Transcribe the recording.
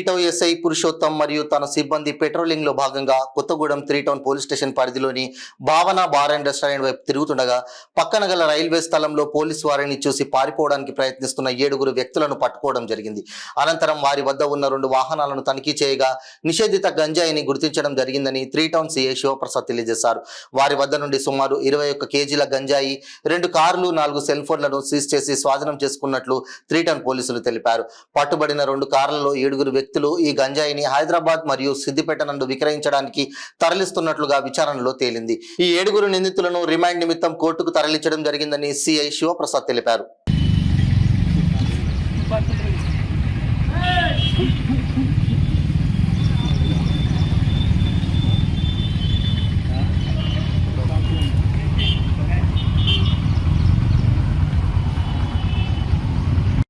Town SI Purushottam మరియు తన సిబ్బంది పెట్రోలింగ్ లో భాగంగా కొత్తగూడెం 3 టౌన్ పోలీస్ స్టేషన్ పరిధిలోని భావన బార్ అండ్ రెస్టారెంట్ వైపు తిరుగుతుండగా పక్కన గల రైల్వే స్థలంలో పోలీసు వారిని చూసి పారిపోవడానికి ప్రయత్నిస్తున్న 7 వ్యక్తులను పట్టుకోవడం జరిగింది. అనంతరం వారి వద్ద ఉన్న 2 వాహనాలను తనిఖీ చేయగా నిషేధిత గంజాయిని గుర్తించడం జరిగిందని 3 టౌన్ సిఐ శివప్రసాద్ తెలియజేశారు. వారి వద్ద నుండి సుమారు 21 కేజీల గంజాయి, 2 కార్లు, 4 సెల్ ఫోన్లను సీజ్ చేసి స్వాధీనం చేసుకున్నట్లు 3 టౌన్ పోలీసులు తెలిపారు. పట్టుబడిన 2 కార్లలో 7 వ్యక్తులు ఈ గంజాయిని హైదరాబాద్ మరియు సిద్దిపేట నందు విక్రయించడానికి తరలిస్తున్నట్లుగా విచారణలో తేలింది. ఈ 7 నిందితులను రిమాండ్ నిమిత్తం కోర్టుకు తరలించడం జరిగిందని సిఐ శివప్రసాద్ తెలిపారు.